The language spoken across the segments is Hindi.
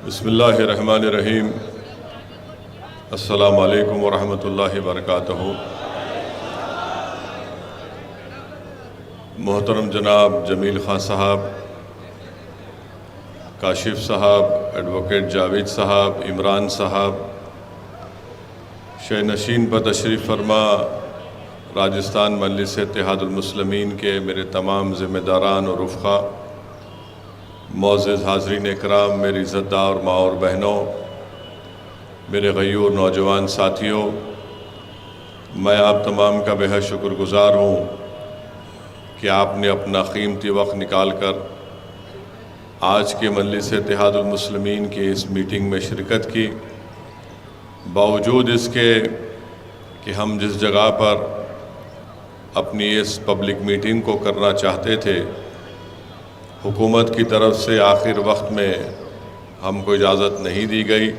बिस्मिल्लाहिर्रहमानिर्रहीम। अस्सलामु अलैकुम वरहमतुल्लाहि वबरकातुहू। मोहतरम जनाब जमील ख़ान साहब, काशिफ साहब, एडवोकेट जावेद साहब, इमरान साहब, शे नशीन पर तशरीफ़ फरमा राजस्थान मजलिस इत्तेहादुल मुस्लिमीन के मेरे तमाम ज़िम्मेदारान और रुफ़क़ा, मोअज़्ज़ज़ हाज़रीन इकराम, मेरी इज़्ज़तदार माँ और बहनों, मेरे गयूर नौजवान साथियों, मैं आप तमाम का बेहद शुक्रगुज़ार हूँ कि आपने अपना कीमती वक्त निकाल कर आज के मजलिस इत्तेहादुल मुस्लिमीन की इस मीटिंग में शिरकत की। बावजूद इसके कि हम जिस जगह पर अपनी इस पब्लिक मीटिंग को करना चाहते थे, हुकूमत की तरफ से आखिर वक्त में हमको इजाज़त नहीं दी गई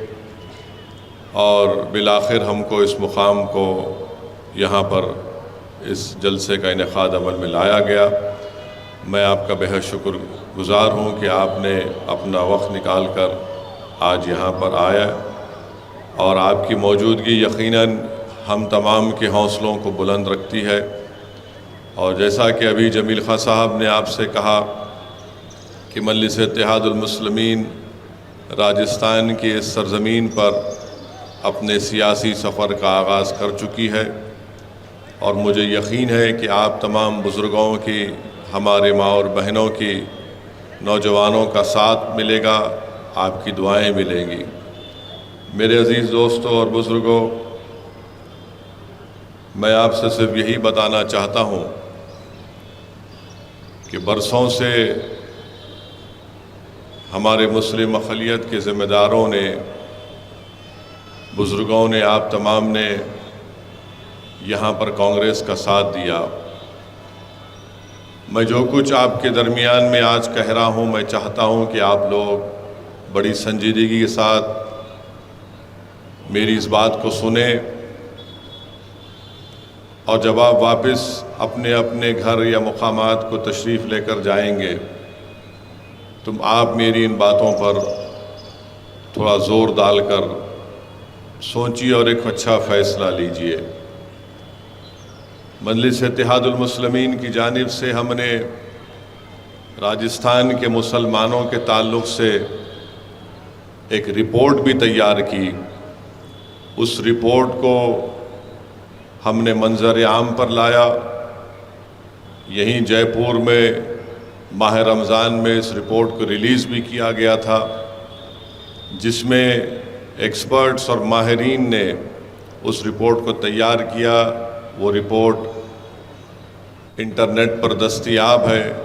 और बिलाखिर हमको इस मुकाम को यहाँ पर इस जलसे का इनेकाद अमल में लाया गया। मैं आपका बेहद शुक्रगुज़ार हूँ कि आपने अपना वक्त निकाल कर आज यहाँ पर आया और आपकी मौजूदगी यकीनन हम तमाम के हौसलों को बुलंद रखती है। और जैसा कि अभी जमील ख़ान साहब ने आपसे कहा कि मजलिस इत्तेहादुल मुस्लिमीन राजस्थान की इस सरज़मीन पर अपने सियासी सफ़र का आगाज़ कर चुकी है और मुझे यकीन है कि आप तमाम बुज़ुर्गों की, हमारे माँ और बहनों की, नौजवानों का साथ मिलेगा, आपकी दुआएं मिलेंगी। मेरे अज़ीज़ दोस्तों और बुज़ुर्गों, मैं आपसे सिर्फ यही बताना चाहता हूँ कि बरसों से हमारे मुस्लिम अक़लियत के ज़िम्मेदारों ने, बुज़ुर्गों ने, आप तमाम ने यहाँ पर कांग्रेस का साथ दिया। मैं जो कुछ आपके दरमियान में आज कह रहा हूँ, मैं चाहता हूँ कि आप लोग बड़ी संजीदगी के साथ मेरी इस बात को सुने और जब आप वापस अपने अपने घर या मुकामात को तशरीफ़ लेकर जाएंगे तो आप मेरी इन बातों पर थोड़ा ज़ोर डालकर सोचिए और एक अच्छा फ़ैसला लीजिए। मजलिस इत्तेहादुल मुस्लिमीन की जानिब से हमने राजस्थान के मुसलमानों के ताल्लुक़ से एक रिपोर्ट भी तैयार की। उस रिपोर्ट को हमने मंजर आम पर लाया। यहीं जयपुर में माह रमज़ान में इस रिपोर्ट को रिलीज़ भी किया गया था, जिसमें एक्सपर्ट्स और माहिरीन ने उस रिपोर्ट को तैयार किया। वो रिपोर्ट इंटरनेट पर दस्तयाब है।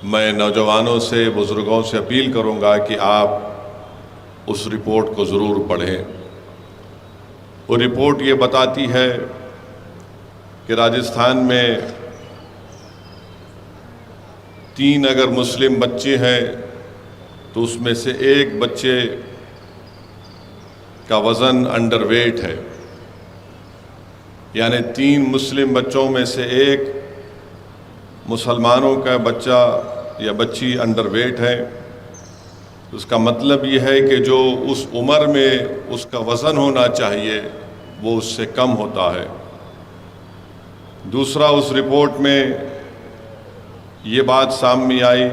मैं नौजवानों से, बुज़ुर्गों से अपील करूँगा कि आप उस रिपोर्ट को ज़रूर पढ़ें। वो रिपोर्ट ये बताती है कि राजस्थान में 3 अगर मुस्लिम बच्चे हैं तो उसमें से 1 बच्चे का वज़न अंडरवेट है, यानी 3 मुस्लिम बच्चों में से 1 मुसलमानों का बच्चा या बच्ची अंडरवेट है। उसका मतलब ये है कि जो उस उम्र में उसका वज़न होना चाहिए वो उससे कम होता है। दूसरा, उस रिपोर्ट में ये बात सामने आई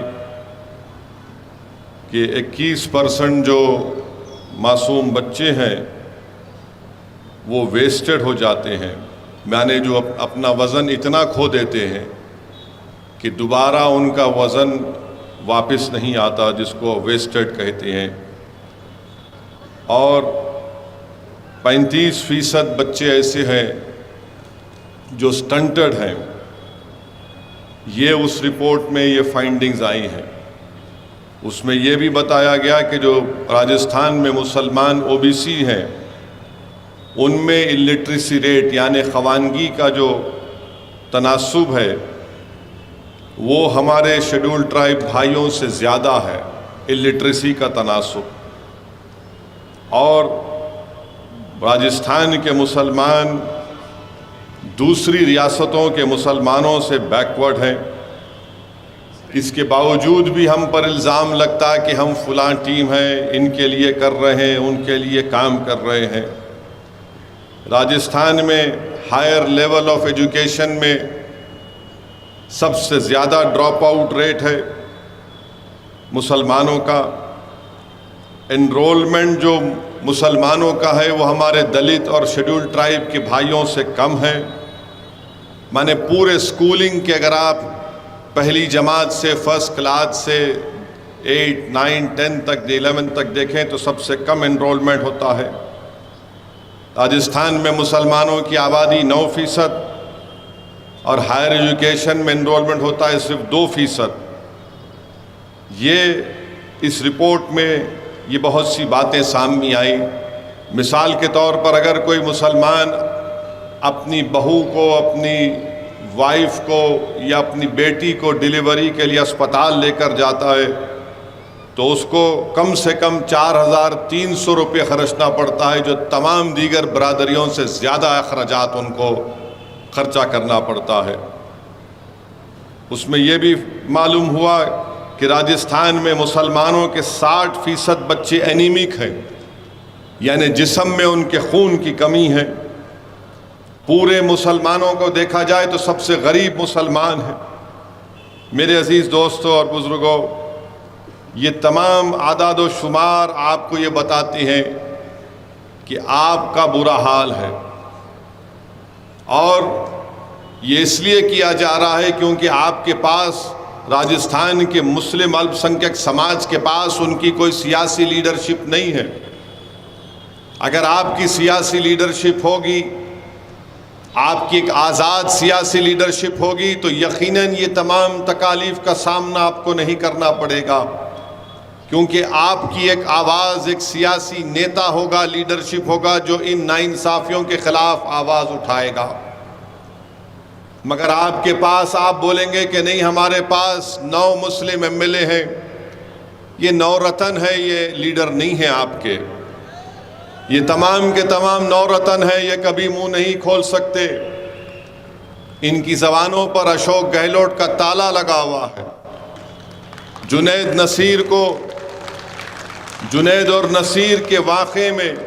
कि 21% जो मासूम बच्चे हैं वो वेस्टेड हो जाते हैं, यानी जो अपना वज़न इतना खो देते हैं कि दोबारा उनका वज़न वापस नहीं आता, जिसको वेस्टेड कहते हैं। और 35% बच्चे ऐसे हैं जो स्टंटेड हैं। ये उस रिपोर्ट में ये फाइंडिंग्स आई हैं। उसमें ये भी बताया गया कि जो राजस्थान में मुसलमान ओबीसी हैं उनमें इलिटरेसी रेट यानी ख़वानगी का जो तनासुब है वो हमारे शेड्यूल ट्राइब भाइयों से ज़्यादा है, इलिटरेसी का तनासुब। और राजस्थान के मुसलमान दूसरी रियासतों के मुसलमानों से बैकवर्ड हैं। इसके बावजूद भी हम पर इल्ज़ाम लगता है कि हम फलां टीम है, इनके लिए कर रहे हैं, उनके लिए काम कर रहे हैं। राजस्थान में हायर लेवल ऑफ एजुकेशन में सबसे ज़्यादा ड्रॉप आउट रेट है मुसलमानों का। एनरोलमेंट जो मुसलमानों का है वो हमारे दलित और शेड्यूल्ड ट्राइब के भाइयों से कम है। माने पूरे स्कूलिंग के अगर आप पहली जमात से फर्स्ट क्लास से 8, 9, 10 तक 11 तक देखें तो सबसे कम एनरोलमेंट होता है। राजस्थान में मुसलमानों की आबादी 9% और हायर एजुकेशन में एनरोलमेंट होता है सिर्फ 2%। ये इस रिपोर्ट में ये बहुत सी बातें सामने आई। मिसाल के तौर पर अगर कोई मुसलमान अपनी बहू को, अपनी वाइफ को या अपनी बेटी को डिलीवरी के लिए अस्पताल लेकर जाता है तो उसको कम से कम 4,300 रुपये खर्चना पड़ता है, जो तमाम दीगर बरादरियों से ज़्यादा अखराजात उनको खर्चा करना पड़ता है। उसमें यह भी मालूम हुआ कि राजस्थान में मुसलमानों के 60% बच्चे एनीमिक हैं, यानी जिस्म में उनके खून की कमी है। पूरे मुसलमानों को देखा जाए तो सबसे गरीब मुसलमान है। मेरे अजीज़ दोस्तों और बुज़ुर्गों, ये तमाम आदाद व शुमार आपको ये बताती हैं कि आपका बुरा हाल है, और ये इसलिए किया जा रहा है क्योंकि आपके पास, राजस्थान के मुस्लिम अल्पसंख्यक समाज के पास उनकी कोई सियासी लीडरशिप नहीं है। अगर आपकी सियासी लीडरशिप होगी, आपकी एक आज़ाद सियासी लीडरशिप होगी, तो यकीनन ये तमाम तकालीफ का सामना आपको नहीं करना पड़ेगा, क्योंकि आपकी एक आवाज़, एक सियासी नेता होगा, लीडरशिप होगा जो इन नाइंसाफ़ियों के ख़िलाफ़ आवाज़ उठाएगा। मगर आपके पास, आप बोलेंगे कि नहीं हमारे पास 9 मुस्लिम एमएलए हैं, ये 9 रतन है, ये लीडर नहीं है आपके। ये तमाम के तमाम 9 रतन है, ये कभी मुंह नहीं खोल सकते। इनकी ज़बानों पर अशोक गहलोत का ताला लगा हुआ है। जुनैद नसीर को, जुनैद और नसीर के वाक़े में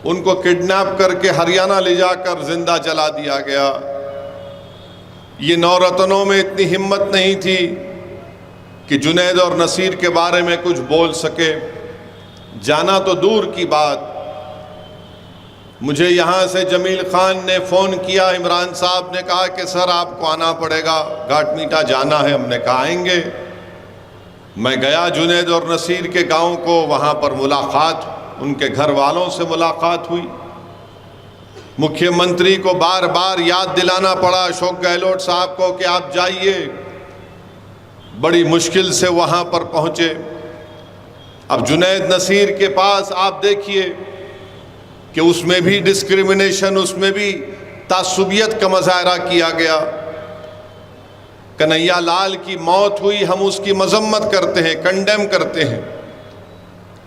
उनको किडनैप करके हरियाणा ले जाकर जिंदा जला दिया गया। ये 9 रतनों में इतनी हिम्मत नहीं थी कि जुनैद और नसीर के बारे में कुछ बोल सके। जाना तो दूर की बात, मुझे यहाँ से जमील खान ने फ़ोन किया, इमरान साहब ने कहा कि सर आपको आना पड़ेगा, घाटमीठा जाना है। हमने कहा आएंगे। मैं गया जुनैद और नसीर के गांव को, वहाँ पर मुलाकात, उनके घर वालों से मुलाकात हुई। मुख्यमंत्री को बार बार याद दिलाना पड़ा अशोक गहलोत साहब को कि आप जाइए। बड़ी मुश्किल से वहाँ पर पहुँचे। अब जुनैद नसीर के पास आप देखिए कि उसमें भी डिस्क्रिमिनेशन, उसमें भी तासुबियत का मुजाहरा किया गया। कन्हैया लाल की मौत हुई, हम उसकी मजम्मत करते हैं, कंडेम करते हैं।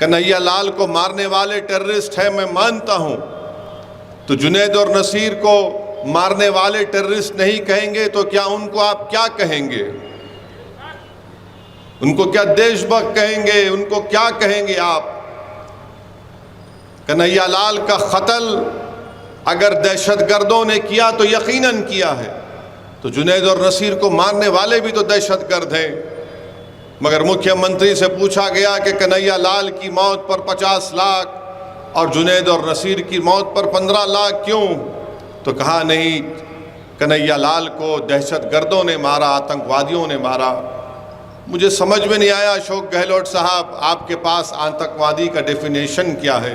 कन्हैया लाल को मारने वाले टेररिस्ट हैं, मैं मानता हूँ। तो जुनैद और नसीर को मारने वाले टेररिस्ट नहीं कहेंगे तो क्या उनको आप क्या कहेंगे? उनको क्या देशभक्त कहेंगे? उनको क्या कहेंगे आप? कन्हैया लाल का कत्ल अगर दहशतगर्दों ने किया तो यकीनन किया है, तो जुनैद और नसीर को मारने वाले भी तो दहशतगर्द हैं। मगर मुख्यमंत्री से पूछा गया कि कन्हैया लाल की मौत पर 50 लाख और जुनैद और नसीर की मौत पर 15 लाख क्यों? तो कहा नहीं, कन्हैया लाल को दहशतगर्दों ने मारा, आतंकवादियों ने मारा। मुझे समझ में नहीं आया अशोक गहलोत साहब, आपके पास आतंकवादी का डेफिनेशन क्या है?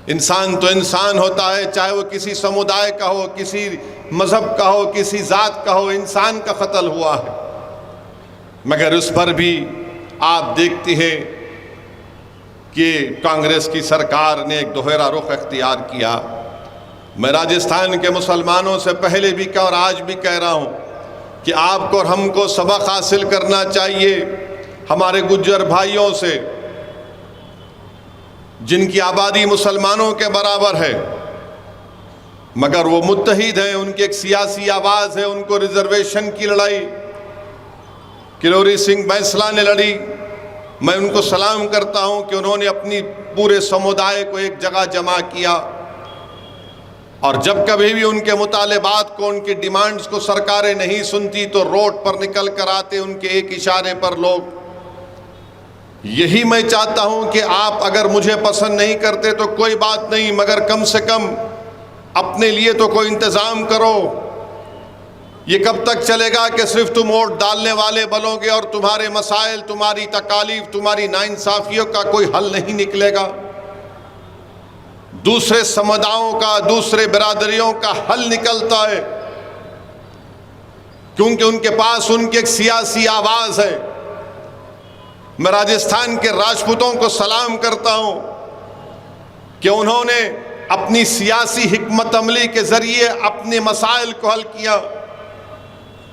इंसान तो इंसान होता है, चाहे वो किसी समुदाय का हो, किसी मज़हब का हो, किसी ज़ात का हो, इंसान का कत्ल हुआ है। मगर उस पर भी आप देखते हैं कि कांग्रेस की सरकार ने एक दोहरा रुख अख्तियार किया। मैं राजस्थान के मुसलमानों से पहले भी कहा और आज भी कह रहा हूँ कि आपको और हमको सबक हासिल करना चाहिए हमारे गुज्जर भाइयों से, जिनकी आबादी मुसलमानों के बराबर है, मगर वो मुत्तहिद हैं। उनकी एक सियासी आवाज़ है, उनको रिजर्वेशन की लड़ाई किरोड़ी सिंह बैंसला ने लड़ी। मैं उनको सलाम करता हूं कि उन्होंने अपनी पूरे समुदाय को एक जगह जमा किया, और जब कभी भी उनके मुतालिबात को, उनकी डिमांड्स को सरकारें नहीं सुनती तो रोड पर निकल कर आते उनके एक इशारे पर लोग। यही मैं चाहता हूं कि आप अगर मुझे पसंद नहीं करते तो कोई बात नहीं, मगर कम से कम अपने लिए तो कोई इंतज़ाम करो। ये कब तक चलेगा कि सिर्फ तुम वोट डालने वाले बनोगे और तुम्हारे मसाइल, तुम्हारी तकालीफ, तुम्हारी नाइंसाफियों का कोई हल नहीं निकलेगा। दूसरे समुदायों का, दूसरे बिरादरियों का हल निकलता है, क्योंकि उनके पास उनकी एक सियासी आवाज़ है। मैं राजस्थान के राजपूतों को सलाम करता हूं कि उन्होंने अपनी सियासी हिकमत अमली के ज़रिए अपने मसाइल को हल किया।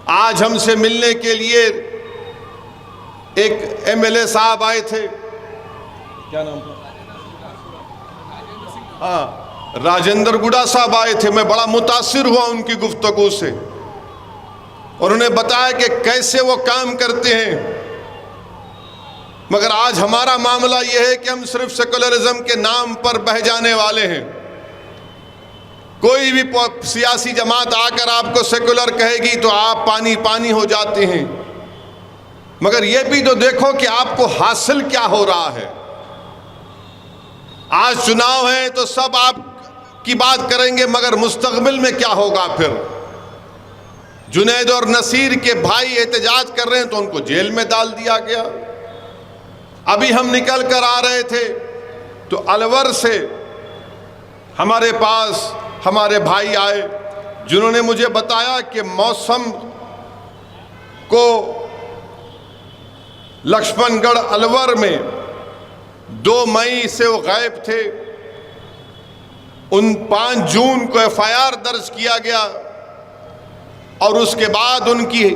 आज हमसे मिलने के लिए एक एमएलए साहब आए थे, क्या नाम था? हाँ, राजेंद्र गुड़ा साहब आए थे। मैं बड़ा मुतासिर हुआ उनकी गुफ्तगू से। उन्होंने बताया कि कैसे वो काम करते हैं। मगर आज हमारा मामला यह है कि हम सिर्फ सेकुलरिज्म के नाम पर बह जाने वाले हैं। कोई भी सियासी जमात आकर आपको सेकुलर कहेगी तो आप पानी पानी हो जाते हैं। मगर यह भी तो देखो कि आपको हासिल क्या हो रहा है। आज चुनाव है तो सब आप की बात करेंगे, मगर मुस्तकबिल में क्या होगा फिर? जुनैद और नसीर के भाई एहतजाज कर रहे हैं तो उनको जेल में डाल दिया गया। अभी हम निकल कर आ रहे थे तो अलवर से हमारे पास हमारे भाई आए, जिन्होंने मुझे बताया कि मौसम को लक्ष्मणगढ़ अलवर में 2 मई से वो गायब थे। उन 5 जून को एफआईआर दर्ज किया गया और उसके बाद उनको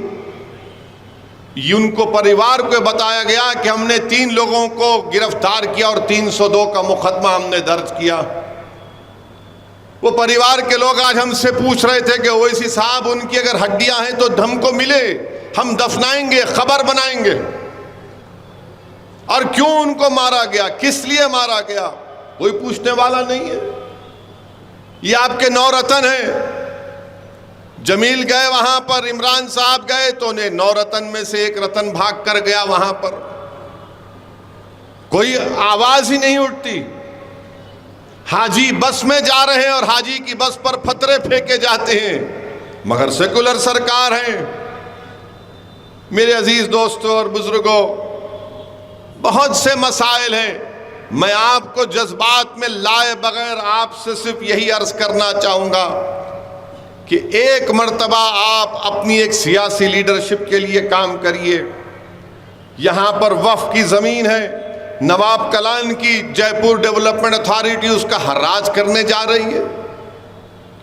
परिवार को बताया गया कि हमने 3 लोगों को गिरफ्तार किया और 302 का मुकदमा हमने दर्ज किया। वो परिवार के लोग आज हमसे पूछ रहे थे कि ओवैसी साहब, उनकी अगर हड्डियां हैं तो हमको मिले, हम दफनाएंगे, खबर बनाएंगे। और क्यों उनको मारा गया, किस लिए मारा गया, कोई पूछने वाला नहीं है। ये आपके 9 रतन हैं। जमील गए वहां पर, इमरान साहब गए तो उन्हें 9 रतन में से एक रतन भाग कर गया। वहां पर कोई आवाज ही नहीं उठती। हाजी बस में जा रहे हैं और हाजी की बस पर फतरे फेंके जाते हैं, मगर सेकुलर सरकार है। मेरे अजीज दोस्तों और बुजुर्गों, बहुत से मसाइल हैं। मैं आपको जज्बात में लाए बगैर आपसे सिर्फ यही अर्ज करना चाहूंगा कि एक मर्तबा आप अपनी एक सियासी लीडरशिप के लिए काम करिए। यहाँ पर वक्फ की ज़मीन है, नवाब कलान की जयपुर डेवलपमेंट अथॉरिटी उसका हर्राज करने जा रही है।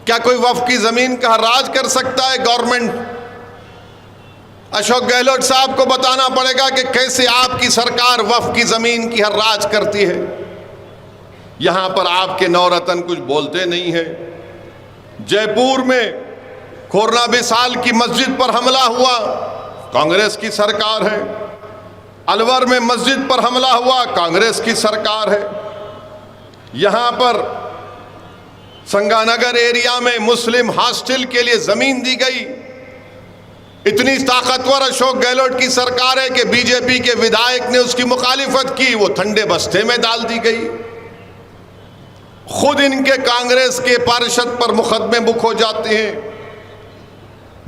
क्या कोई वक्फ की ज़मीन का हर्राज कर सकता है गवर्नमेंट? अशोक गहलोत साहब को बताना पड़ेगा कि कैसे आपकी सरकार वक्फ की ज़मीन की हर्राज करती है। यहाँ पर आपके 9 रतन कुछ बोलते नहीं हैं। जयपुर में खोरना बिसाल की मस्जिद पर हमला हुआ, कांग्रेस की सरकार है। अलवर में मस्जिद पर हमला हुआ, कांग्रेस की सरकार है। यहाँ पर संगानगर एरिया में मुस्लिम हॉस्टल के लिए ज़मीन दी गई। इतनी ताकतवर अशोक गहलोत की सरकार है कि बीजेपी के विधायक ने उसकी मुखालिफत की, वो ठंडे बस्ते में डाल दी गई। खुद इनके कांग्रेस के पार्षद पर मुकदमे बुक हो जाते हैं।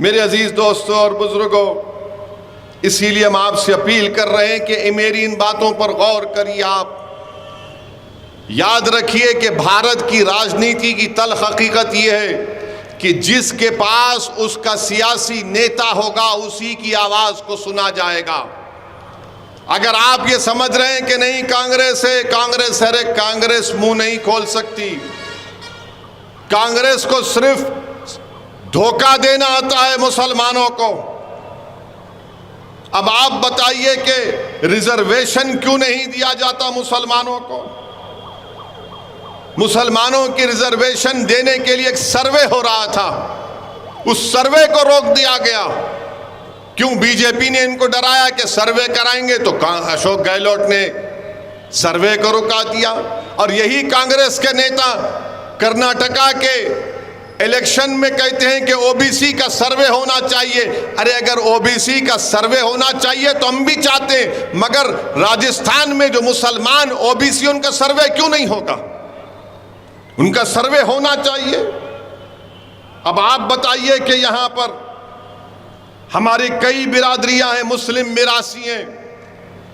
मेरे अजीज दोस्तों और बुजुर्गों, इसीलिए हम आपसे अपील कर रहे हैं कि मेरी इन बातों पर गौर करिए। आप याद रखिए कि भारत की राजनीति की तल्ख हकीकत यह है कि जिसके पास उसका सियासी नेता होगा उसी की आवाज को सुना जाएगा। अगर आप ये समझ रहे हैं कि नहीं कांग्रेस है, कांग्रेस है, अरे कांग्रेस मुंह नहीं खोल सकती। कांग्रेस को सिर्फ धोखा देना आता है मुसलमानों को। अब आप बताइए कि रिजर्वेशन क्यों नहीं दिया जाता मुसलमानों को? मुसलमानों की रिजर्वेशन देने के लिए एक सर्वे हो रहा था, उस सर्वे को रोक दिया गया। क्यों बीजेपी ने इनको डराया कि सर्वे कराएंगे, तो अशोक गहलोत ने सर्वे को रुका दिया। और यही कांग्रेस के नेता कर्नाटका के इलेक्शन में कहते हैं कि ओबीसी का सर्वे होना चाहिए। अरे अगर ओबीसी का सर्वे होना चाहिए तो हम भी चाहते हैं, मगर राजस्थान में जो मुसलमान ओबीसी, उनका सर्वे क्यों नहीं होगा? उनका सर्वे होना चाहिए। अब आप बताइए कि यहां पर हमारी कई बिरादरियां हैं, मुस्लिम मिरासी हैं,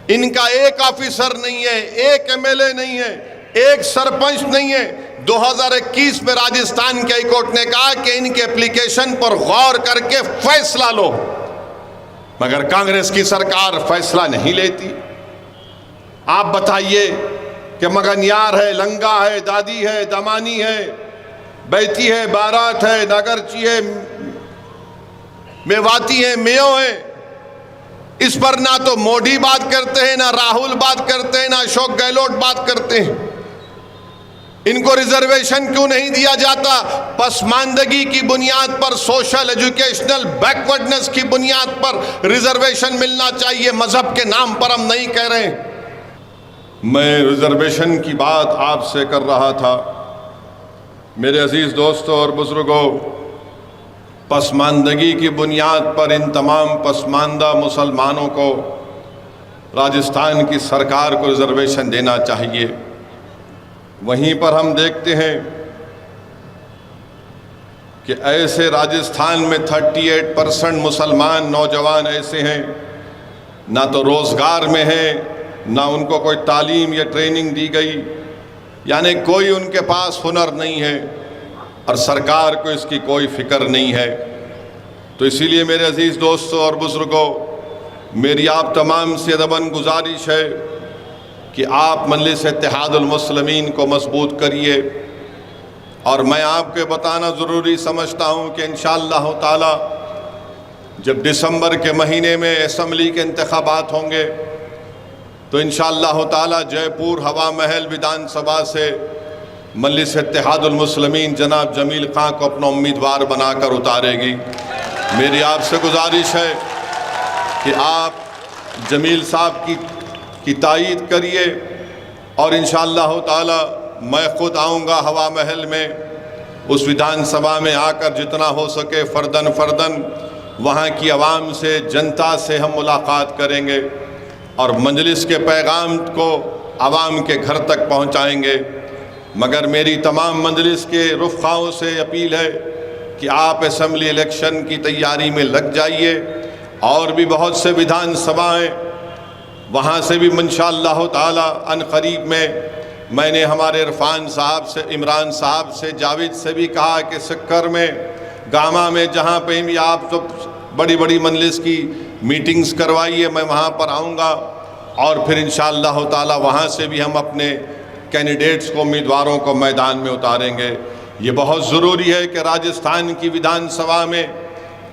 इनका एक ऑफिसर नहीं है, एक एमएलए नहीं है, एक सरपंच नहीं है। 2021 में राजस्थान के हाईकोर्ट ने कहा कि इनके एप्लीकेशन पर गौर करके फैसला लो, मगर कांग्रेस की सरकार फैसला नहीं लेती। आप बताइए कि मगनियार है, लंगा है, दादी है, दमानी है, बैती है, बारात है, नागरची है, मेवाती है, मेयो है, इस पर ना तो मोदी बात करते हैं, ना राहुल बात करते हैं, ना अशोक गहलोत बात करते हैं। इनको रिजर्वेशन क्यों नहीं दिया जाता? पसमानदगी की बुनियाद पर, सोशल एजुकेशनल बैकवर्डनेस की बुनियाद पर रिजर्वेशन मिलना चाहिए। मजहब के नाम पर हम नहीं कह रहे। मैं रिजर्वेशन की बात आपसे कर रहा था। मेरे अजीज दोस्तों और बुजुर्गों, पसमानदगी की बुनियाद पर इन तमाम पसमानदा मुसलमानों को राजस्थान की सरकार को रिजर्वेशन देना चाहिए। वहीं पर हम देखते हैं कि ऐसे राजस्थान में 38% मुसलमान नौजवान ऐसे हैं, ना तो रोज़गार में हैं, ना उनको कोई तालीम या ट्रेनिंग दी गई, यानी कोई उनके पास हुनर नहीं है और सरकार को इसकी कोई फिक्र नहीं है। तो इसीलिए मेरे अजीज़ दोस्तों और बुज़ुर्गों, मेरी आप तमाम से अदबन गुजारिश है कि आप मजलिस इत्तेहादुल मुस्लिमीन को मजबूत करिए। और मैं आपको बताना ज़रूरी समझता हूँ कि इंशाअल्लाह ताला जब दिसंबर के महीने में असम्बली के इंतखाबात होंगे तो इंशाअल्लाह ताला जयपुर हवा महल विधानसभा से मजलिस इत्तेहादुल मुस्लिमीन जनाब जमील खां को अपना उम्मीदवार बनाकर उतारेगी। मेरी आपसे गुजारिश है कि आप जमील साहब की तायीद करिए और इंशाअल्लाह ताला मैं ख़ुद आऊँगा हवा महल में, उस विधानसभा में आकर जितना हो सके फ़र्दन वहाँ की आवाम से, जनता से हम मुलाकात करेंगे और मजलिस के पैगाम को आवाम के घर तक पहुँचाएँगे। मगर मेरी तमाम मजलिस के रुफ़ाओं से अपील है कि आप असम्बली इलेक्शन की तैयारी में लग जाइए। और भी बहुत से विधानसभाएँ, वहाँ से भी इंशाअल्लाह ताला अनक़रीब में मैंने हमारे इरफान साहब से, इमरान साहब से, जावेद से भी कहा कि सिक्कर में, गामा में, जहाँ पे भी आप तो बड़ी बड़ी मजलिस की मीटिंग्स करवाइए, मैं वहाँ पर आऊँगा और फिर इंशाअल्लाह ताला वहाँ से भी हम अपने कैंडिडेट्स को, उम्मीदवारों को मैदान में उतारेंगे। ये बहुत ज़रूरी है कि राजस्थान की विधानसभा में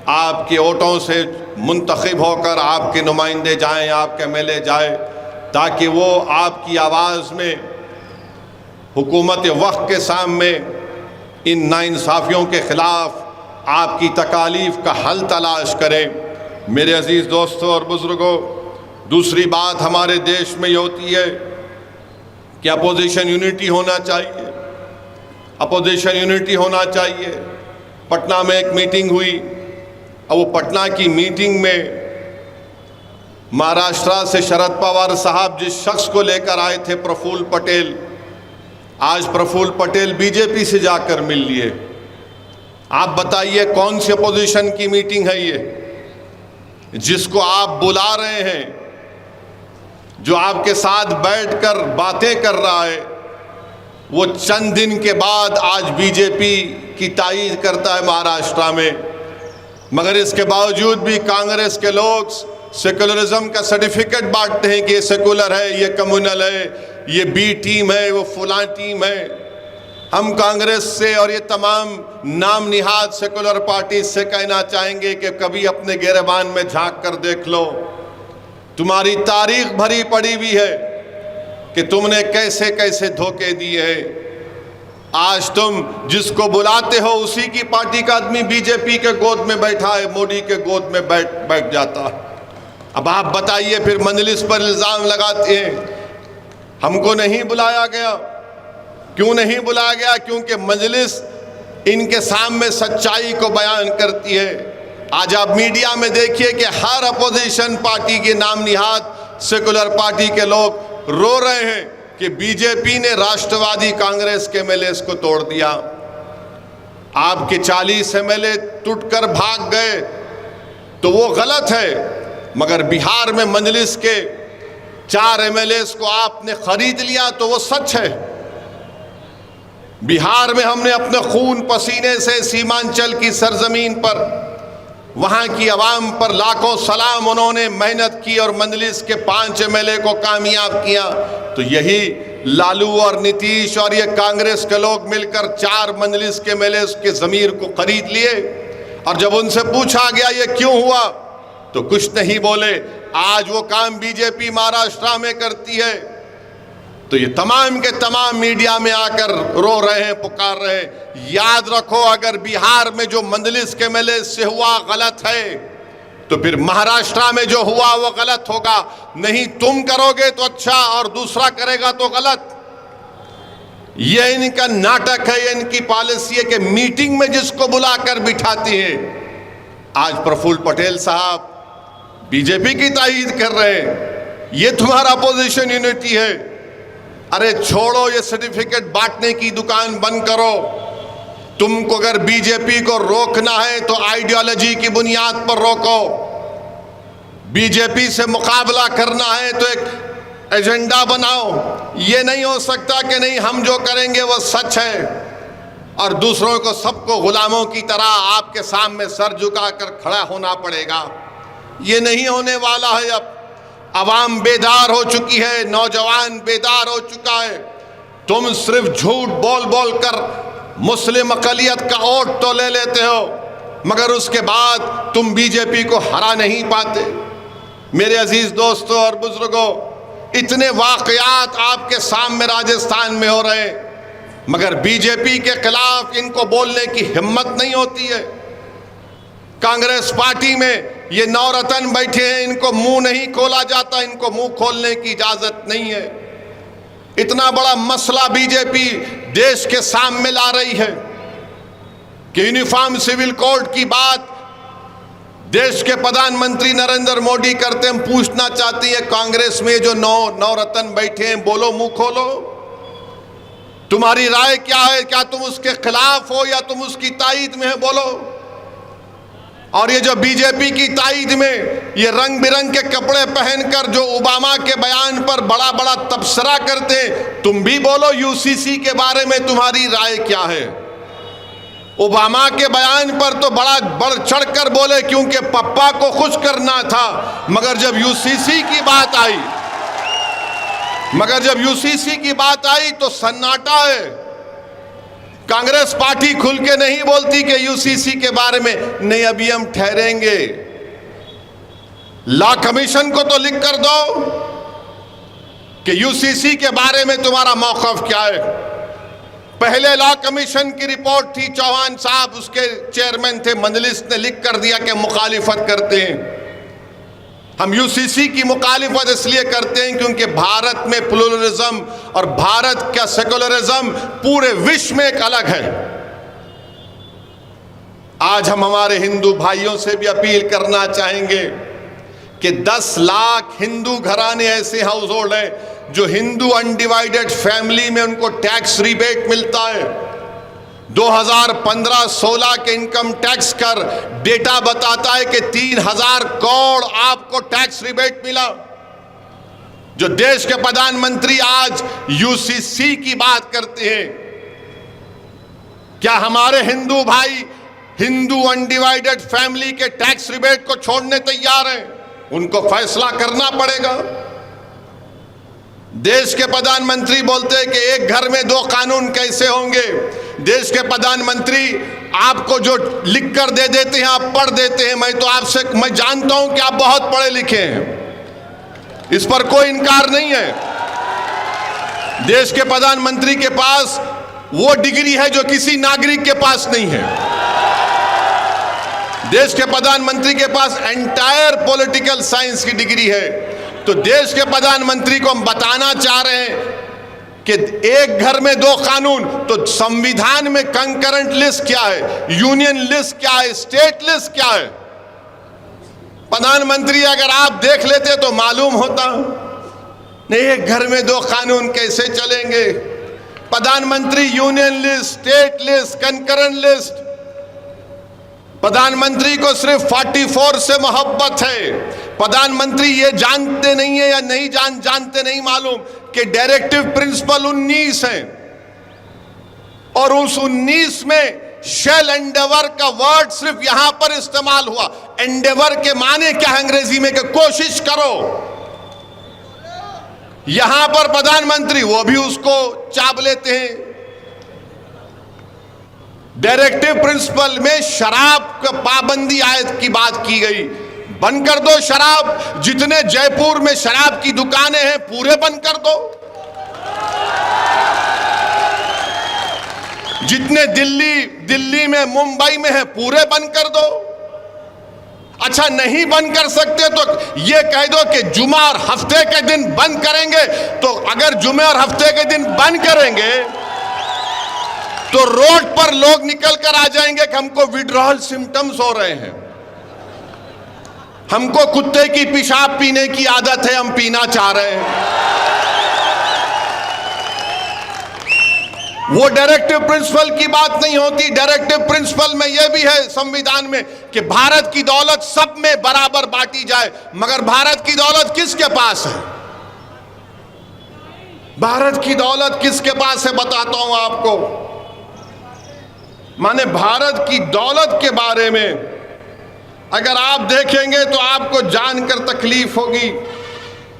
आपके वोटों से मुंतखब होकर आपके नुमाइंदे जाएं, आपके एमएलए जाए, ताकि वो आपकी आवाज़ में हुकूमत वक्त के सामने इन नाइंसाफ़ियों के ख़िलाफ़ आपकी तकालीफ़ का हल तलाश करें। मेरे अज़ीज़ दोस्तों और बुज़ुर्गों, दूसरी बात हमारे देश में ये होती है कि अपोजिशन यूनिटी होना चाहिए, अपोजिशन यूनिटी होना चाहिए। पटना में एक मीटिंग हुई, अब वो पटना की मीटिंग में महाराष्ट्र से शरद पवार साहब जिस शख्स को लेकर आए थे, प्रफुल्ल पटेल, आज प्रफुल्ल पटेल बीजेपी से जाकर मिल लिए। आप बताइए कौन सी अपोजिशन की मीटिंग है ये? जिसको आप बुला रहे हैं, जो आपके साथ बैठकर बातें कर रहा है, वो चंद दिन के बाद आज बीजेपी की तायीद करता है महाराष्ट्र में। मगर इसके बावजूद भी कांग्रेस के लोग सेकुलरिज्म का सर्टिफिकेट बांटते हैं कि ये सेकुलर है, ये कम्युनल है, ये बी टीम है, वो फुला टीम है। हम कांग्रेस से और ये तमाम नाम निहाद सेकुलर पार्टी से कहना चाहेंगे कि कभी अपने गिरबान में झांक कर देख लो। तुम्हारी तारीख भरी पड़ी हुई है कि तुमने कैसे कैसे धोखे दिए हैं। आज तुम जिसको बुलाते हो उसी की पार्टी का आदमी बीजेपी के गोद में बैठा है, मोदी के गोद में बैठ जाता है। अब आप बताइए, फिर मजलिस पर इल्जाम लगाते हैं हमको नहीं बुलाया गया। क्यों नहीं बुलाया गया? क्योंकि मजलिस इनके सामने सच्चाई को बयान करती है। आज आप मीडिया में देखिए कि हर अपोजिशन पार्टी के नाम निहाद सेकुलर पार्टी के लोग रो रहे हैं कि बीजेपी ने राष्ट्रवादी कांग्रेस के एमएलए को तोड़ दिया। आपके 40 एमएलए टूटकर भाग गए तो वो गलत है, मगर बिहार में मजलिस के 4 एमएलए को आपने खरीद लिया तो वो सच है। बिहार में हमने अपने खून पसीने से सीमांचल की सरजमीन पर वहां की आवाम पर लाखों सलाम, उन्होंने मेहनत की और मजलिस के 5 एमएलए को कामयाब किया। तो यही लालू और नीतीश और ये कांग्रेस के लोग मिलकर 4 मजलिस के एमएलए के ज़मीर को खरीद लिए। और जब उनसे पूछा गया ये क्यों हुआ तो कुछ नहीं बोले। आज वो काम बीजेपी महाराष्ट्र में करती है तो ये तमाम के तमाम मीडिया में आकर रो रहे हैं, पुकार रहे हैं। याद रखो, अगर बिहार में जो मजलिस के एमएलए से हुआ गलत है तो फिर महाराष्ट्र में जो हुआ वो गलत होगा। नहीं तुम करोगे तो अच्छा और दूसरा करेगा तो गलत। ये इनका नाटक है, ये इनकी पॉलिसी है कि मीटिंग में जिसको बुलाकर बिठाती है। आज प्रफुल्ल पटेल साहब बीजेपी की तायीद कर रहे हैं, ये तुम्हारा अपोजिशन यूनिटी है। अरे छोड़ो, ये सर्टिफिकेट बांटने की दुकान बंद करो। तुमको अगर बीजेपी को रोकना है तो आइडियोलॉजी की बुनियाद पर रोको। बीजेपी से मुकाबला करना है तो एक एजेंडा बनाओ। ये नहीं हो सकता कि नहीं हम जो करेंगे वो सच है और दूसरों को सबको गुलामों की तरह आपके सामने सर झुकाकर खड़ा होना पड़ेगा। ये नहीं होने वाला है। अब आवाम बेदार हो चुकी है, नौजवान बेदार हो चुका है। तुम सिर्फ झूठ बोल बोल कर मुस्लिम अकलियत का वोट तो ले लेते हो, मगर उसके बाद तुम बीजेपी को हरा नहीं पाते। मेरे अजीज दोस्तों और बुजुर्गों, इतने वाकयात आपके सामने राजस्थान में हो रहे हैं, मगर बीजेपी के खिलाफ इनको बोलने की हिम्मत नहीं होती है। कांग्रेस पार्टी में ये नवरत्न बैठे हैं, इनको मुंह नहीं खोला जाता, इनको मुंह खोलने की इजाजत नहीं है। इतना बड़ा मसला बीजेपी देश के सामने ला रही है कि यूनिफॉर्म सिविल कोड की बात देश के प्रधानमंत्री नरेंद्र मोदी करते हैं। पूछना चाहती है कांग्रेस में जो नवरत्न बैठे हैं, बोलो, मुंह खोलो, तुम्हारी राय क्या है? क्या तुम उसके खिलाफ हो या तुम उसकी तायीद में है? बोलो। और ये जो बीजेपी की तायीद में ये रंग बिरंग के कपड़े पहनकर जो ओबामा के बयान पर बड़ा बड़ा तबसरा करते, तुम भी बोलो यूसीसी के बारे में तुम्हारी राय क्या है? ओबामा के बयान पर तो बड़ा बढ़ चढ़कर बोले क्योंकि पप्पा को खुश करना था, मगर जब यूसीसी की बात आई तो सन्नाटा है। कांग्रेस पार्टी खुल के नहीं बोलती कि यूसीसी के बारे में नहीं, अभी हम ठहरेंगे। लॉ कमीशन को तो लिख कर दो कि यूसीसी के बारे में तुम्हारा मौक़िफ़ क्या है। पहले लॉ कमीशन की रिपोर्ट थी, चौहान साहब उसके चेयरमैन थे, मजलिस ने लिख कर दिया कि मुखालिफत करते हैं। हम यूसीसी की मुखालिफत इसलिए करते हैं क्योंकि भारत में प्लुरलिज्म और भारत का सेकुलरिज्म पूरे विश्व में एक अलग है। आज हम हमारे हिंदू भाइयों से भी अपील करना चाहेंगे कि 10 लाख हिंदू घराने ऐसे हाउस होल्ड हैं जो हिंदू अनडिवाइडेड फैमिली में उनको टैक्स रिबेट मिलता है। 2015-16 के इनकम टैक्स कर डेटा बताता है कि 3000 करोड़ आपको टैक्स रिबेट मिला। जो देश के प्रधानमंत्री आज यूसीसी की बात करते हैं, क्या हमारे हिंदू भाई हिंदू अनडिवाइडेड फैमिली के टैक्स रिबेट को छोड़ने तैयार हैं? उनको फैसला करना पड़ेगा। देश के प्रधानमंत्री बोलते हैं कि एक घर में 2 कानून कैसे होंगे। देश के प्रधानमंत्री आपको जो लिख कर दे देते हैं आप पढ़ देते हैं। मैं जानता हूं कि आप बहुत पढ़े लिखे हैं, इस पर कोई इनकार नहीं है। देश के प्रधानमंत्री के पास वो डिग्री है जो किसी नागरिक के पास नहीं है। देश के प्रधानमंत्री के पास एंटायर पॉलिटिकल साइंस की डिग्री है। तो देश के प्रधानमंत्री को हम बताना चाह रहे हैं कि एक घर में दो कानून, तो संविधान में कंकरेंट लिस्ट क्या है, यूनियन लिस्ट क्या है, स्टेट लिस्ट क्या है? प्रधानमंत्री अगर आप देख लेते तो मालूम होता। नहीं, एक घर में दो कानून कैसे चलेंगे? प्रधानमंत्री union list, state list, concurrent list. प्रधानमंत्री को सिर्फ 44 से मोहब्बत है। प्रधानमंत्री ये जानते नहीं है या नहीं जानते नहीं मालूम कि डायरेक्टिव प्रिंसिपल 19 है, और उस 19 में शेल एंडेवर का वर्ड सिर्फ यहां पर इस्तेमाल हुआ। एंडेवर के माने क्या है अंग्रेजी में? कि कोशिश करो। यहां पर प्रधानमंत्री वो भी उसको चाप लेते हैं। डायरेक्टिव प्रिंसिपल में शराब का पाबंदी आयत की बात की गई। बंद कर दो शराब। जितने जयपुर में शराब की दुकानें हैं पूरे बंद कर दो। जितने दिल्ली में, मुंबई में है पूरे बंद कर दो। अच्छा, नहीं बंद कर सकते तो ये कह दो कि जुमा और हफ्ते के दिन बंद करेंगे। तो अगर जुमे और हफ्ते के दिन बंद करेंगे तो रोड पर लोग निकल कर आ जाएंगे कि हमको विड्रॉल सिम्टम्स हो रहे हैं, हमको कुत्ते की पेशाब पीने की आदत है, हम पीना चाह रहे हैं। वो डायरेक्टिव प्रिंसिपल की बात नहीं होती। डायरेक्टिव प्रिंसिपल में यह भी है संविधान में कि भारत की दौलत सब में बराबर बांटी जाए। मगर भारत की दौलत किसके पास है? भारत की दौलत किसके पास है बताता हूं आपको। माने भारत की दौलत के बारे में अगर आप देखेंगे तो आपको जानकर तकलीफ होगी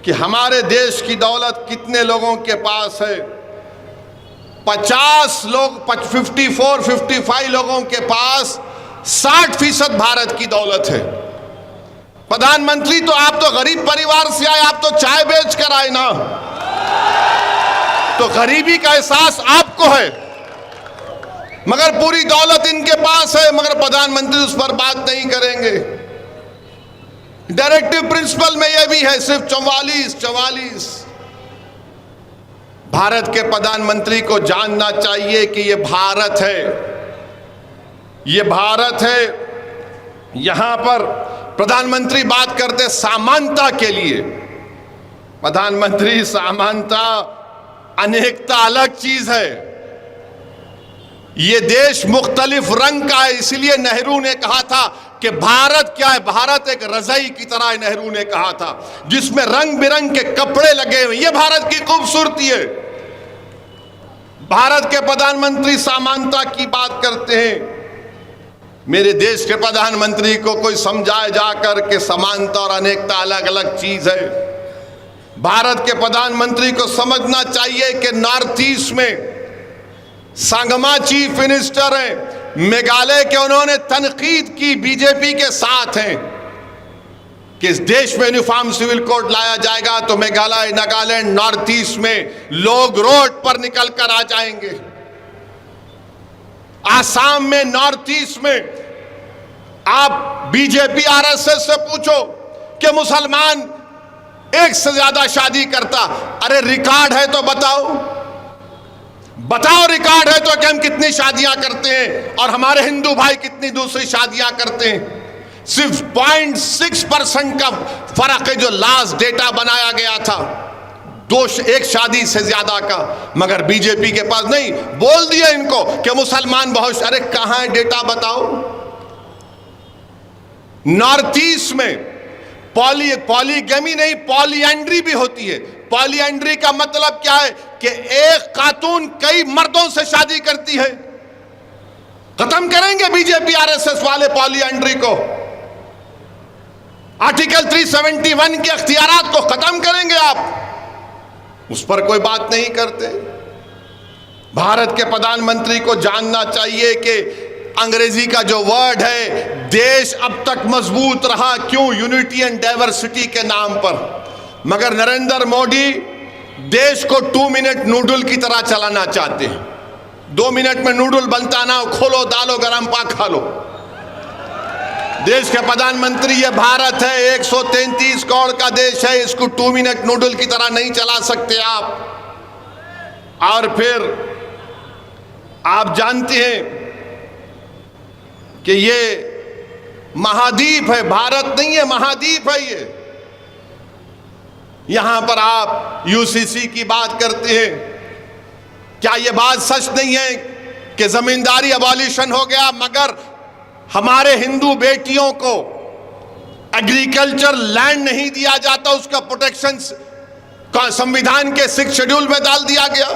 कि हमारे देश की दौलत कितने लोगों के पास है। 50 लोग, 55 लोगों के पास 60% भारत की दौलत है। प्रधानमंत्री तो आप तो गरीब परिवार से आए, आप तो चाय बेच कर आए ना, तो गरीबी का एहसास आपको है। मगर पूरी दौलत इनके पास है, मगर प्रधानमंत्री उस पर बात नहीं करेंगे। डायरेक्टिव प्रिंसिपल में यह भी है सिर्फ 44। भारत के प्रधानमंत्री को जानना चाहिए कि यह भारत है, यह भारत है। यहां पर प्रधानमंत्री बात करते समानता के लिए। प्रधानमंत्री, समानता, अनेकता अलग चीज है। ये देश मुख्तलिफ रंग का है, इसलिए नेहरू ने कहा था कि भारत क्या है? भारत एक रजाई की तरह है। नेहरू ने कहा था जिसमें रंग बिरंग के कपड़े लगे हुए, ये भारत की खूबसूरती है। भारत के प्रधानमंत्री समानता की बात करते हैं। मेरे देश के प्रधानमंत्री को कोई समझाए जाकर के समानता और अनेकता अलग अलग चीज है। भारत के प्रधानमंत्री को समझना चाहिए कि नॉर्थ ईस्ट में संगमा चीफ मिनिस्टर हैं, मेघालय के, उन्होंने तनकीद की, बीजेपी के साथ हैं कि इस देश में यूनिफॉर्म सिविल कोड लाया जाएगा तो मेघालय, नागालैंड, नॉर्थ ईस्ट में लोग रोड पर निकल कर आ जाएंगे। आसाम में, नॉर्थ ईस्ट में आप बीजेपी आरएसएस से पूछो कि मुसलमान एक से ज्यादा शादी करता। अरे रिकॉर्ड है तो बताओ रिकॉर्ड है तो कि हम कितनी शादियां करते हैं और हमारे हिंदू भाई कितनी दूसरी शादियां करते हैं। सिर्फ 0.6% का फर्क है जो लास्ट डेटा बनाया गया था, एक शादी से ज्यादा का। मगर बीजेपी के पास नहीं, बोल दिया इनको कि मुसलमान बहुत। अरे कहां है डेटा बताओ। नॉर्थ ईस्ट में पॉलीगमी नहीं, पॉलीएंड्री भी होती है। पॉलीएंड्री का मतलब क्या है कि एक खातून कई मर्दों से शादी करती है। खत्म करेंगे बीजेपी आरएसएस वाले पॉलीएंड्री को। आर्टिकल 371 के अख्तियारात को खत्म करेंगे आप, उस पर कोई बात नहीं करते। भारत के प्रधानमंत्री को जानना चाहिए कि अंग्रेजी का जो वर्ड है, देश अब तक मजबूत रहा क्यों? यूनिटी एंड डाइवर्सिटी के नाम पर। मगर नरेंद्र मोदी देश को 2 मिनट नूडल की तरह चलाना चाहते हैं। 2 मिनट में नूडल बनता ना हो, खोलो डालो गरम पाक खा लो। देश के प्रधानमंत्री, ये भारत है, 133 करोड़ का देश है, इसको 2 मिनट नूडल की तरह नहीं चला सकते आप। और फिर आप जानते हैं कि ये महाद्वीप है, भारत नहीं है, महाद्वीप है ये। यहां पर आप यूसीसी की बात करते हैं, क्या ये बात सच नहीं है कि जमींदारी अबॉलिशन हो गया, मगर हमारे हिंदू बेटियों को एग्रीकल्चर लैंड नहीं दिया जाता, उसका प्रोटेक्शन संविधान के 6 शेड्यूल में डाल दिया गया।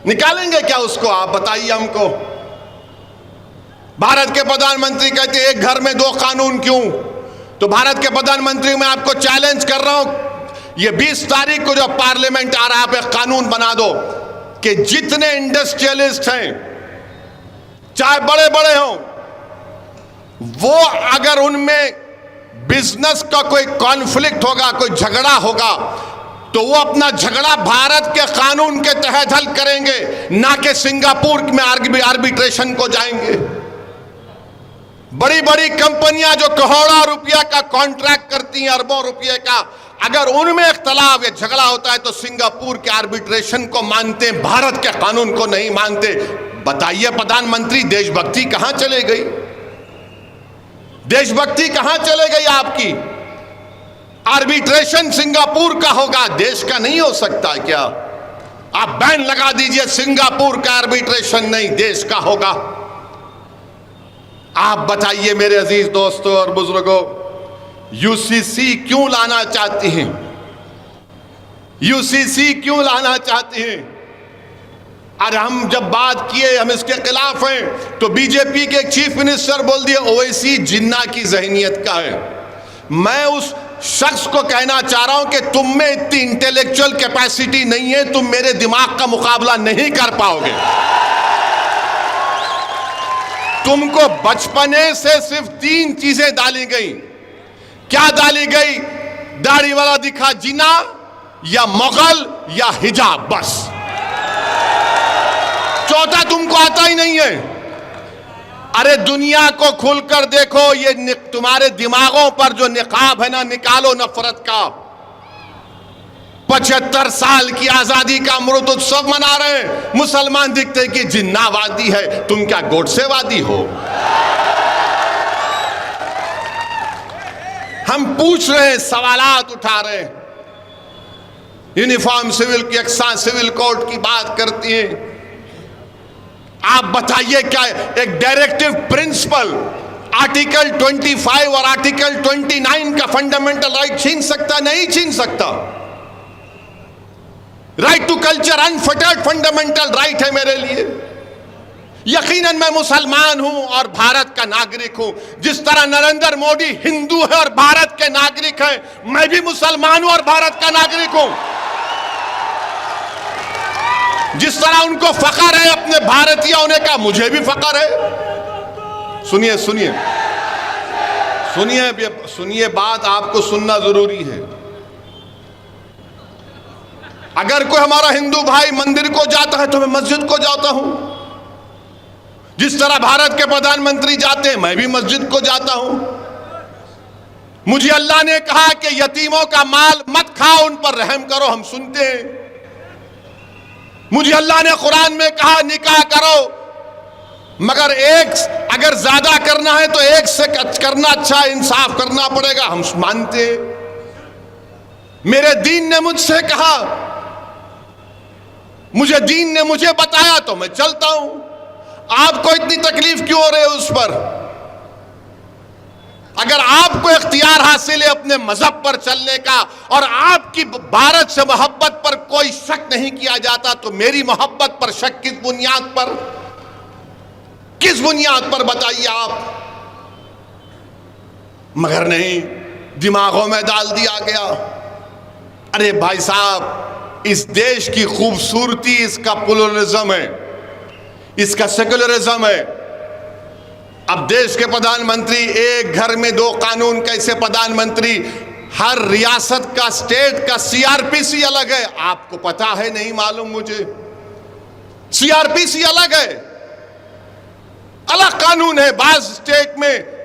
निकालेंगे क्या उसको, आप बताइए हमको। भारत के प्रधानमंत्री कहते हैं एक घर में 2 कानून क्यों? तो भारत के प्रधानमंत्री, मैं आपको चैलेंज कर रहा हूं, ये 20 तारीख को जो पार्लियामेंट आ रहा है, आप एक कानून बना दो कि जितने इंडस्ट्रियलिस्ट हैं, चाहे बड़े बड़े हों, वो अगर उनमें बिजनेस का कोई कॉन्फ्लिक्ट होगा, कोई झगड़ा होगा, तो वो अपना झगड़ा भारत के कानून के तहत हल करेंगे, ना कि सिंगापुर में आर्बिट्रेशन को जाएंगे। बड़ी बड़ी कंपनियां जो करोड़ों रुपया का कॉन्ट्रैक्ट करती हैं, अरबों रुपये का, अगर उनमें इख्तलाफ या झगड़ा होता है तो सिंगापुर के आर्बिट्रेशन को मानते, भारत के कानून को नहीं मानते। बताइए प्रधानमंत्री, देशभक्ति कहां चले गई? देशभक्ति कहां चले गई आपकी? आर्बिट्रेशन सिंगापुर का होगा, देश का नहीं हो सकता क्या? आप बैन लगा दीजिए, सिंगापुर का आर्बिट्रेशन नहीं, देश का होगा। आप बताइए मेरे अजीज दोस्तों और बुजुर्गों, यूसीसी क्यों लाना चाहती हैं? यूसीसी क्यों लाना चाहती हैं? अरे हम जब बात किए हम इसके खिलाफ हैं, तो बीजेपी के चीफ मिनिस्टर बोल दिए ओवैसी जिन्ना की जहनियत का है। मैं उस शख्स को कहना चाह रहा हूं कि तुम में इतनी इंटेलेक्चुअल कैपेसिटी नहीं है, तुम मेरे दिमाग का मुकाबला नहीं कर पाओगे। तुमको बचपने से सिर्फ 3 चीजें डाली गई। क्या डाली गई? दाढ़ी वाला दिखा जिना, या मुगल, या हिजाब, बस। चौथा तुमको आता ही नहीं है। अरे दुनिया को खुलकर देखो, ये तुम्हारे दिमागों पर जो निकाब है ना, निकालो नफरत का। 75 साल की आजादी का अमृत उत्सव मना रहे हैं, मुसलमान दिखते कि जिन्नावादी है, तुम क्या गोडसेवादी हो? हम पूछ रहे हैं, सवालात उठा रहे हैं। यूनिफॉर्म सिविल की यकसा सिविल कोड की बात करती हैं। आप बताइए, क्या एक डायरेक्टिव प्रिंसिपल आर्टिकल 25 और आर्टिकल 29 का फंडामेंटल राइट छीन सकता? नहीं छीन सकता। Right to culture unfettered fundamental right है मेरे लिए। यकीनन मैं मुसलमान हूं और भारत का नागरिक हूं। जिस तरह नरेंद्र मोदी हिंदू है और भारत के नागरिक हैं, मैं भी मुसलमान हूं और भारत का नागरिक हूं। जिस तरह उनको फख्र है अपने भारतीय होने का, मुझे भी फख्र है। सुनिए सुनिए सुनिए सुनिए, बात आपको सुनना जरूरी है। अगर कोई हमारा हिंदू भाई मंदिर को जाता है तो मैं मस्जिद को जाता हूं। जिस तरह भारत के प्रधानमंत्री जाते हैं, मैं भी मस्जिद को जाता हूं। मुझे अल्लाह ने कहा कि यतीमों का माल मत खाओ, उन पर रहम करो, हम सुनते हैं। मुझे अल्लाह ने कुरान में कहा निकाह करो, मगर एक अगर ज्यादा करना है तो एक से करना अच्छा, इंसाफ करना पड़ेगा, हम मानते हैं। मेरे दीन ने मुझसे कहा, मुझे दीन ने मुझे बताया तो मैं चलता हूं। आपको इतनी तकलीफ क्यों हो रही है उस पर? अगर आपको इख्तियार हासिल है अपने मजहब पर चलने का और आपकी भारत से मोहब्बत पर कोई शक नहीं किया जाता, तो मेरी मोहब्बत पर शक किस बुनियाद पर? किस बुनियाद पर बताइए आप? मगर नहीं, दिमागों में डाल दिया गया। अरे भाई साहब, इस देश की खूबसूरती इसका प्लुरलिज्म है, इसका सेकुलरिज्म है। अब देश के प्रधानमंत्री, एक घर में 2 कानून, कैसे प्रधानमंत्री? हर रियासत का, स्टेट का सीआरपीसी अलग है। आपको पता है? नहीं मालूम मुझे। सीआरपीसी अलग है, अलग कानून है। बाज स्टेट में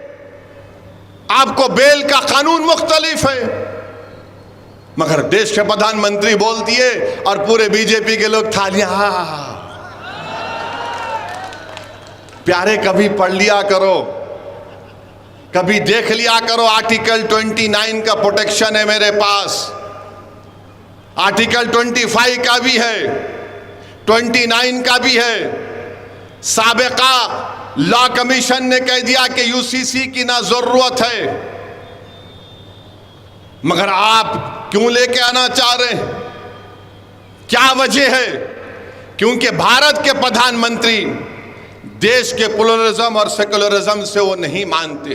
आपको बेल का कानून मुख्तलिफ है, मगर देश के प्रधानमंत्री बोल दिए और पूरे बीजेपी के लोग थालियां। प्यारे, कभी पढ़ लिया करो, कभी देख लिया करो। आर्टिकल 29 का प्रोटेक्शन है मेरे पास, आर्टिकल 25 का भी है, 29 का भी है। साबिका लॉ कमीशन ने कह दिया कि यूसीसी की ना जरूरत है, मगर आप क्यों लेके आना चाह रहे हैं? क्या वजह है? क्योंकि भारत के प्रधानमंत्री देश के प्लुरलिज्म और सेकुलरिज्म से वो नहीं मानते।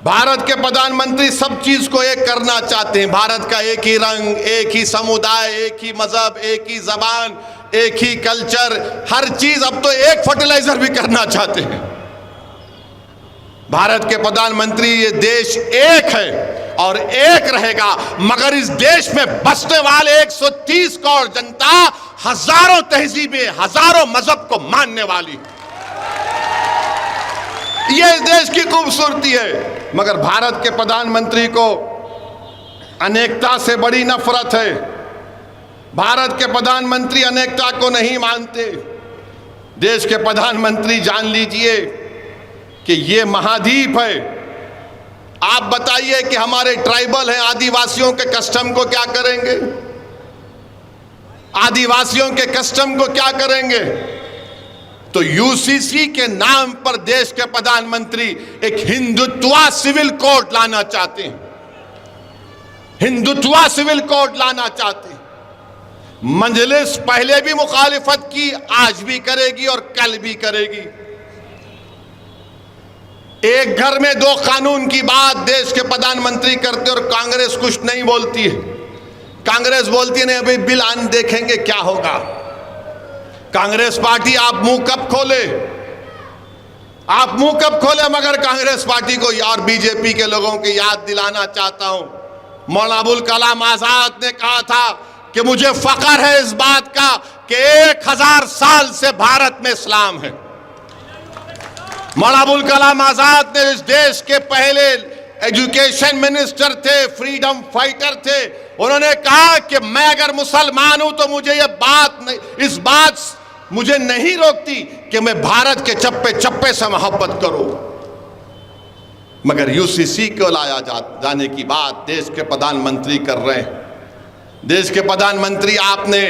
भारत के प्रधानमंत्री सब चीज को एक करना चाहते हैं। भारत का एक ही रंग, एक ही समुदाय, एक ही मजहब, एक ही जबान, एक ही कल्चर, हर चीज। अब तो एक फर्टिलाइजर भी करना चाहते हैं। भारत के प्रधानमंत्री, ये देश एक है और एक रहेगा, मगर इस देश में बसने वाले 130 करोड़ जनता हजारों तहजीबें, हजारों मजहब को मानने वाली, ये इस देश की खूबसूरती है। मगर भारत के प्रधानमंत्री को अनेकता से बड़ी नफरत है। भारत के प्रधानमंत्री अनेकता को नहीं मानते। देश के प्रधानमंत्री, जान लीजिए कि ये महाद्वीप है। आप बताइए कि हमारे ट्राइबल हैं, आदिवासियों के कस्टम को क्या करेंगे? आदिवासियों के कस्टम को क्या करेंगे? तो यूसीसी के नाम पर देश के प्रधानमंत्री एक हिंदुत्वा सिविल कोड लाना चाहते हैं, हिंदुत्वा सिविल कोड लाना चाहते हैं। मजलिस पहले भी मुखालिफत की, आज भी करेगी और कल भी करेगी। एक घर में दो कानून की बात देश के प्रधानमंत्री करते और कांग्रेस कुछ नहीं बोलती है। कांग्रेस बोलती है नहीं, अभी बिल आने देखेंगे क्या होगा। कांग्रेस पार्टी, आप मुंह कब खोले, आप मुंह कब खोले? मगर कांग्रेस पार्टी को और बीजेपी के लोगों की याद दिलाना चाहता हूं, मौलाना अबुल कलाम आजाद ने कहा था कि मुझे फख्र है इस बात का कि 1000 साल से भारत में इस्लाम है। मौलाना अबुल कलाम आजाद ने इस देश के पहले एजुकेशन मिनिस्टर थे, फ्रीडम फाइटर थे। उन्होंने कहा कि मैं अगर मुसलमान हूं तो मुझे ये बात नहीं, इस बात मुझे नहीं रोकती कि मैं भारत के चप्पे चप्पे से मोहब्बत करूं। मगर यूसीसी को लाया जाने की बात देश के प्रधानमंत्री कर रहे हैं। देश के प्रधानमंत्री, आपने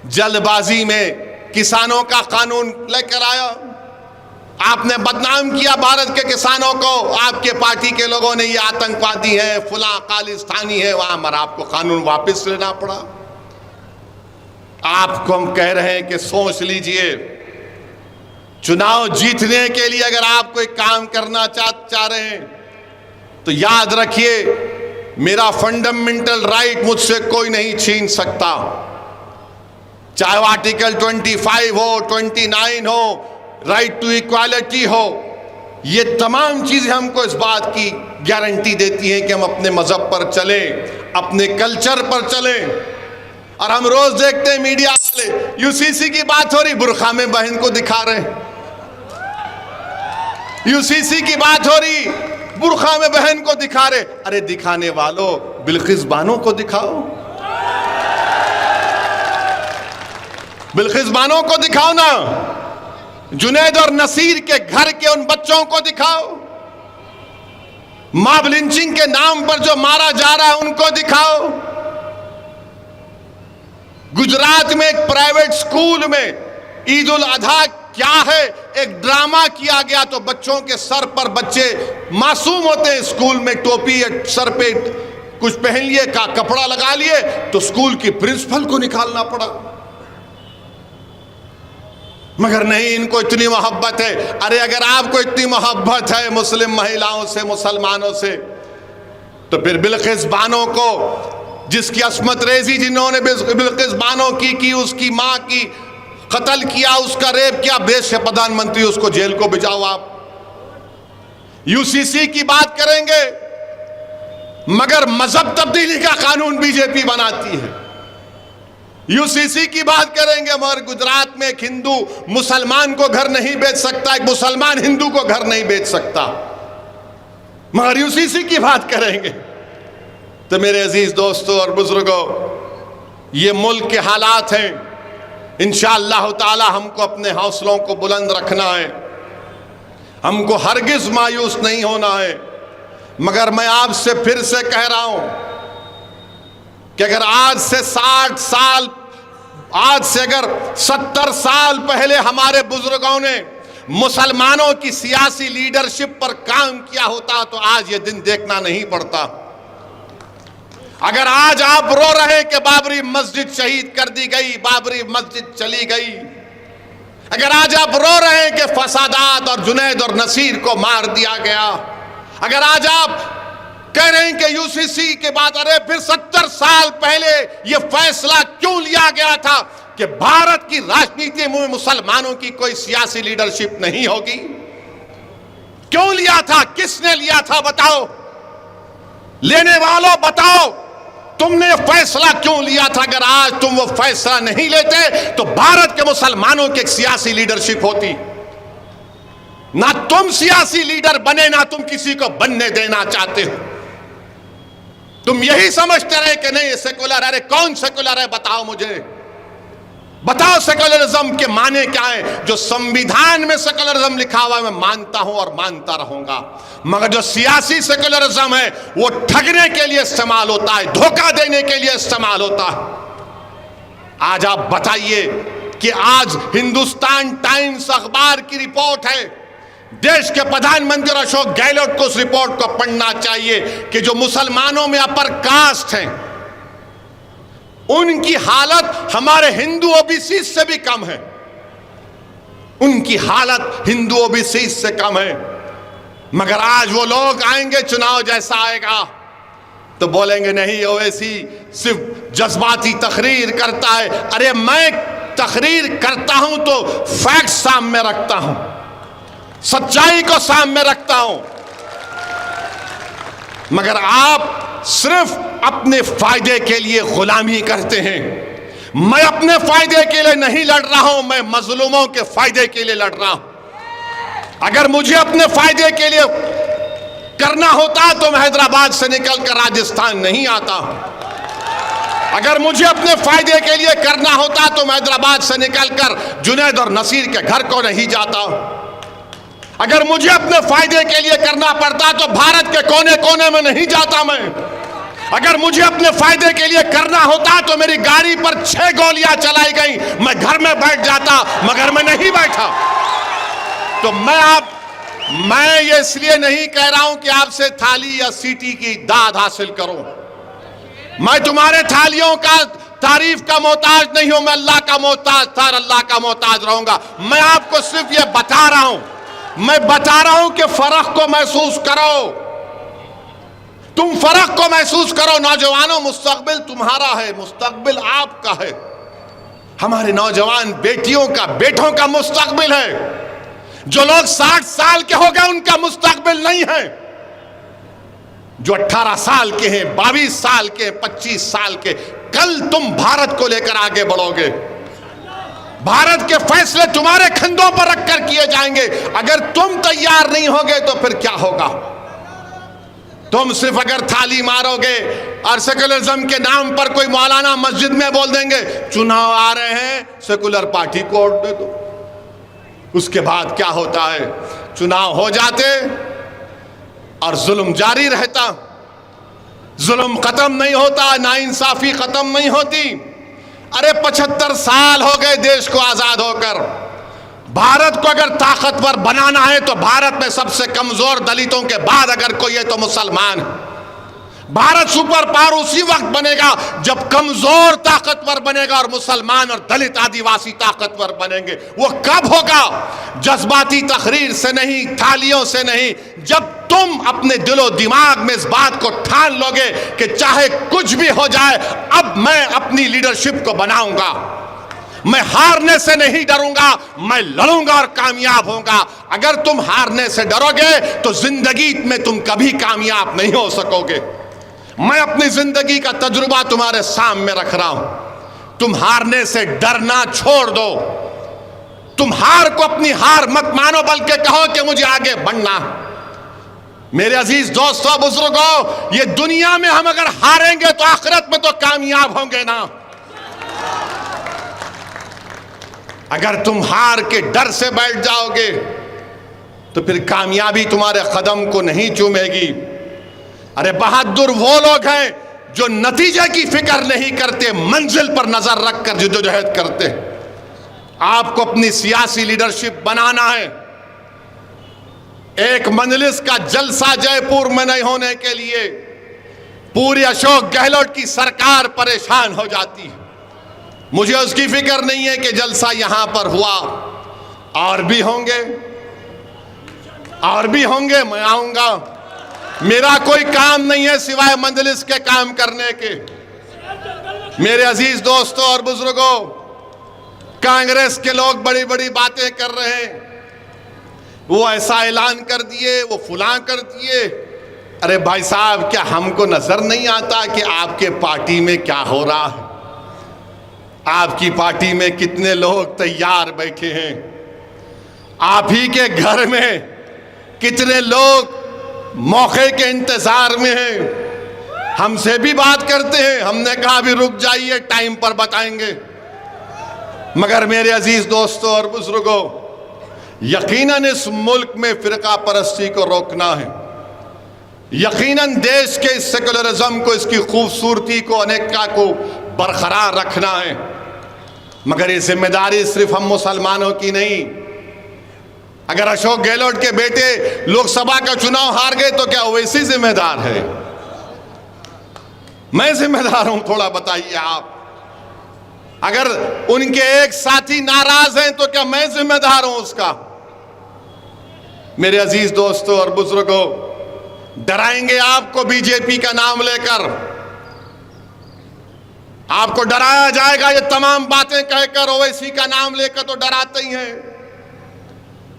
जल्दबाजी में किसानों का कानून लेकर आया, आपने बदनाम किया भारत के किसानों को। आपके पार्टी के लोगों ने ये आतंकवादी है, फुला खालिस्तानी है, वहां मगर आपको कानून वापस लेना पड़ा। आपको हम कह रहे हैं कि सोच लीजिए, चुनाव जीतने के लिए अगर आप कोई काम करना चाह रहे हैं तो याद रखिए, मेरा फंडामेंटल राइट मुझसे कोई नहीं छीन सकता। चाहे वो आर्टिकल 25 हो, 29 हो, राइट टू इक्वालिटी हो, ये तमाम चीजें हमको इस बात की गारंटी देती हैं कि हम अपने मजहब पर चलें, अपने कल्चर पर चलें। और हम रोज देखते हैं मीडिया वाले, यूसीसी की बात हो रही, बुरखा में बहन को दिखा रहे हैं। यूसीसी की बात हो रही, बुरखा में बहन को दिखा रहे। अरे दिखाने वालों, बिल्किस बानो को दिखाओ, बिल्किस बानो को दिखाओ ना। जुनैद और नसीर के घर के उन बच्चों को दिखाओ। मॉब लिंचिंग के नाम पर जो मारा जा रहा है उनको दिखाओ। गुजरात में एक प्राइवेट स्कूल में ईद उल अधा क्या है, एक ड्रामा किया गया तो बच्चों के सर पर, बच्चे मासूम होते हैं, स्कूल में टोपी सर पे कुछ पहन लिए, का कपड़ा लगा लिए, तो स्कूल की प्रिंसिपल को निकालना पड़ा। मगर नहीं, इनको इतनी मोहब्बत है। अरे अगर आपको इतनी मोहब्बत है मुस्लिम महिलाओं से, मुसलमानों से, तो फिर बिल्किस बानो को, जिसकी अस्मत रेजी जिन्होंने बिल्किस बानो की उसकी मां की कत्ल किया, उसका रेप किया, देश के प्रधानमंत्री उसको जेल को भिजाओ। आप यूसीसी की बात करेंगे, मगर मजहब तब्दीली का कानून बीजेपी बनाती है। यूसीसी की बात करेंगे, मगर गुजरात में एक हिंदू मुसलमान को घर नहीं बेच सकता, एक मुसलमान हिंदू को घर नहीं बेच सकता, मगर यूसीसी की बात करेंगे। तो मेरे अजीज दोस्तों और बुजुर्गों, ये मुल्क के हालात हैं। इंशाअल्लाह ताला हमको अपने हौसलों को बुलंद रखना है, हमको हरगिज मायूस नहीं होना है। मगर मैं आपसे फिर से कह रहा हूं कि अगर आज से 70 साल पहले हमारे बुजुर्गों ने मुसलमानों की सियासी लीडरशिप पर काम किया होता तो आज ये दिन देखना नहीं पड़ता। अगर आज आप रो रहे हैं कि बाबरी मस्जिद शहीद कर दी गई, बाबरी मस्जिद चली गई, अगर आज आप रो रहे हैं कि फसादात और जुनैद और नसीर को मार दिया गया, अगर आज आप कह रहे हैं कि यूसीसी के बाद, अरे फिर 70 साल पहले यह फैसला क्यों लिया गया था कि भारत की राजनीति में मुसलमानों की कोई सियासी लीडरशिप नहीं होगी? क्यों लिया था? किसने लिया था? बताओ, लेने वालों बताओ, तुमने फैसला क्यों लिया था? अगर आज तुम वो फैसला नहीं लेते तो भारत के मुसलमानों की एक सियासी लीडरशिप होती। ना तुम सियासी लीडर बने, ना तुम किसी को बनने देना चाहते हो। तुम यही समझते रहे कि नहीं ये सेकुलर, अरे कौन सेकुलर है? बताओ मुझे, बताओ सेकुलरिज्म के माने क्या है? जो संविधान में सेकुलरिज्म लिखा हुआ है मैं मानता हूं और मानता रहूंगा, मगर जो सियासी सेकुलरिज्म है वो ठगने के लिए इस्तेमाल होता है, धोखा देने के लिए इस्तेमाल होता है। आज आप बताइए कि आज हिंदुस्तान टाइम्स अखबार की रिपोर्ट है, देश के प्रधानमंत्री अशोक गहलोत को उस रिपोर्ट को पढ़ना चाहिए कि जो मुसलमानों में अपर कास्ट हैं उनकी हालत हमारे हिंदू ओबीसी से भी कम है, उनकी हालत हिंदू ओबीसी से कम है। मगर आज वो लोग आएंगे, चुनाव जैसा आएगा तो बोलेंगे नहीं ओवैसी सिर्फ जज्बाती तकरीर करता है। अरे मैं तकरीर करता हूं तो फैक्ट सामने रखता हूं, सच्चाई को सामने रखता हूं, मगर आप सिर्फ अपने फायदे के लिए गुलामी करते हैं। मैं अपने फायदे के लिए नहीं लड़ रहा हूं, मैं मजलूमों के फायदे के लिए लड़ रहा हूं। अगर मुझे अपने फायदे के लिए करना होता तो मैं हैदराबाद से निकलकर राजस्थान नहीं आता। अगर मुझे अपने फायदे के लिए करना होता तो मैं हैदराबाद से निकलकर जुनैद और नसीर के घर को नहीं जाता। अगर मुझे अपने फायदे के लिए करना पड़ता तो भारत के कोने कोने में नहीं जाता मैं। अगर मुझे अपने फायदे के लिए करना होता तो मेरी गाड़ी पर 6 गोलियां चलाई गई, मैं घर में बैठ जाता, मगर मैं नहीं बैठा। तो मैं ये इसलिए नहीं कह रहा हूं कि आपसे थाली या सीटी की दाद हासिल करूं। मैं तुम्हारे थालियों का तारीफ का मोहताज नहीं हूं, मैं अल्लाह का मोहताज था और अल्लाह का मोहताज रहूंगा। मैं आपको सिर्फ ये बता रहा हूं, मैं बता रहा हूं कि फर्क को महसूस करो, तुम फर्क को महसूस करो। नौजवानों, मुस्तकबिल तुम्हारा है, मुस्तकबिल आपका है, हमारे नौजवान बेटियों का, बेटों का मुस्तकबिल है। जो लोग 60 साल के हो गए उनका मुस्तकबिल नहीं है। जो 18 साल के हैं, 22 साल के, 25 साल के, कल तुम भारत को लेकर आगे बढ़ोगे। भारत के फैसले तुम्हारे कंधों पर रखकर किए जाएंगे। अगर तुम तैयार नहीं होगे तो फिर क्या होगा? तुम सिर्फ अगर थाली मारोगे और सेकुलरिज्म के नाम पर कोई मौलाना मस्जिद में बोल देंगे चुनाव आ रहे हैं, सेकुलर पार्टी को वोट दे दो, उसके बाद क्या होता है? चुनाव हो जाते और जुल्म जारी रहता, जुल्म खत्म नहीं होता, नाइंसाफी खत्म नहीं होती। अरे 75 साल हो गए देश को आजाद होकर। भारत को अगर ताकतवर बनाना है तो भारत में सबसे कमजोर दलितों के बाद अगर कोई है तो मुसलमान है। भारत सुपर पावर उसी वक्त बनेगा जब कमजोर ताकतवर बनेगा और मुसलमान और दलित आदिवासी ताकतवर बनेंगे। वो कब होगा? जज्बाती तकरीर से नहीं, थालियों से नहीं, जब तुम अपने दिलो दिमाग में इस बात को ठान लोगे कि चाहे कुछ भी हो जाए, अब मैं अपनी लीडरशिप को बनाऊंगा, मैं हारने से नहीं डरूंगा, मैं लड़ूंगा और कामयाब होऊंगा। अगर तुम हारने से डरोगे तो जिंदगी में तुम कभी कामयाब नहीं हो सकोगे। मैं अपनी जिंदगी का तजुर्बा तुम्हारे सामने रख रहा हूं। तुम हारने से डरना छोड़ दो। तुम हार को अपनी हार मत मानो, बल्कि कहो कि मुझे आगे बढ़ना। मेरे अजीज दोस्तों, बुजुर्गों, ये दुनिया में हम अगर हारेंगे तो आखिरत में तो कामयाब होंगे ना। अगर तुम हार के डर से बैठ जाओगे तो फिर कामयाबी तुम्हारे कदम को नहीं चूमेगी। अरे बहादुर वो लोग हैं जो नतीजे की फिक्र नहीं करते, मंजिल पर नजर रखकर जद्दोजहद करते हैं। आपको अपनी सियासी लीडरशिप बनाना है। एक मजलिस का जलसा जयपुर में नहीं होने के लिए पूरी अशोक गहलोत की सरकार परेशान हो जाती है। मुझे उसकी फिक्र नहीं है कि जलसा यहां पर हुआ, और भी होंगे, और भी होंगे, मैं आऊंगा। मेरा कोई काम नहीं है सिवाय मजलिस के काम करने के। मेरे अजीज दोस्तों और बुजुर्गों, कांग्रेस के लोग बड़ी बड़ी बातें कर रहे हैं, वो ऐसा ऐलान कर दिए, वो फुला कर दिए। अरे भाई साहब, क्या हमको नजर नहीं आता कि आपके पार्टी में क्या हो रहा है? आपकी पार्टी में कितने लोग तैयार बैठे हैं? आप ही के घर में कितने लोग मौके के इंतजार में हैं? हमसे भी बात करते हैं, हमने कहा अभी रुक जाइए, टाइम पर बताएंगे। मगर मेरे अजीज दोस्तों और बुजुर्गों, यकीनन इस मुल्क में फिरका परस्ती को रोकना है। यकीनन देश के इस सेकुलरिज्म को, इसकी खूबसूरती को, अनेकता को बरकरार रखना है। मगर ये जिम्मेदारी सिर्फ हम मुसलमानों की नहीं। अगर अशोक गहलोत के बेटे लोकसभा का चुनाव हार गए तो क्या वैसी जिम्मेदार है? मैं जिम्मेदार हूं, थोड़ा बताइए आप। अगर उनके एक साथी नाराज हैं तो क्या मैं जिम्मेदार हूं उसका? मेरे अजीज दोस्तों और बुजुर्गों, डराएंगे आपको बीजेपी का नाम लेकर, आपको डराया जाएगा। ये तमाम बातें कहकर ओवैसी का नाम लेकर तो डराते ही हैं,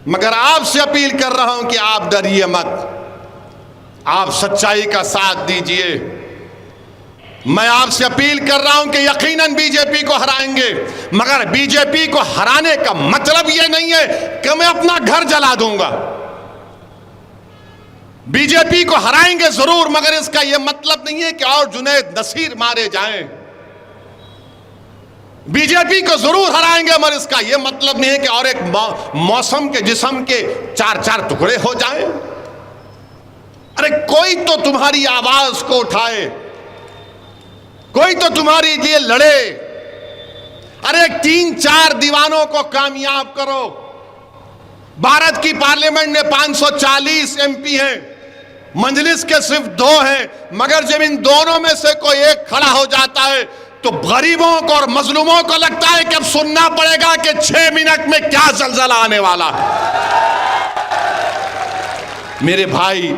मगर आपसे अपील कर रहा हूं कि आप डरिए मत, आप सच्चाई का साथ दीजिए। मैं आपसे अपील कर रहा हूं कि यकीनन बीजेपी को हराएंगे, मगर बीजेपी को हराने का मतलब यह नहीं है कि मैं अपना घर जला दूंगा। बीजेपी को हराएंगे जरूर, मगर इसका यह मतलब नहीं है कि और जुनैद नसीर मारे जाएं। बीजेपी को जरूर हराएंगे, मगर इसका यह मतलब नहीं है कि और एक मौसम के जिस्म के चार चार टुकड़े हो जाएं। अरे कोई तो तुम्हारी आवाज को उठाए, कोई तो तुम्हारे लिए लड़े। अरे 3-4 दीवानों को कामयाब करो। भारत की पार्लियामेंट में 540 एमपी हैं, मजलिस के सिर्फ 2 हैं, मगर जब इन दोनों में से कोई एक खड़ा हो जाता है तो गरीबों को और मजलूमों को लगता है कि अब सुनना पड़ेगा कि 6 मिनट में क्या जलजला आने वाला है। मेरे भाई,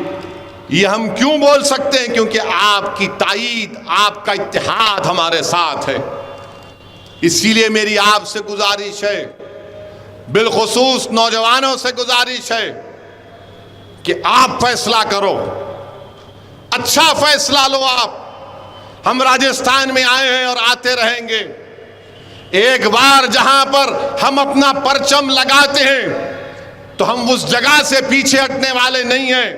ये हम क्यों बोल सकते हैं? क्योंकि आपकी ताईद, आपका इत्तेहाद हमारे साथ है। इसीलिए मेरी आपसे गुजारिश है, बिलखुसूस नौजवानों से गुजारिश है कि आप फैसला करो, अच्छा फैसला लो आप। हम राजस्थान में आए हैं और आते रहेंगे। एक बार जहां पर हम अपना परचम लगाते हैं तो हम उस जगह से पीछे हटने वाले नहीं हैं।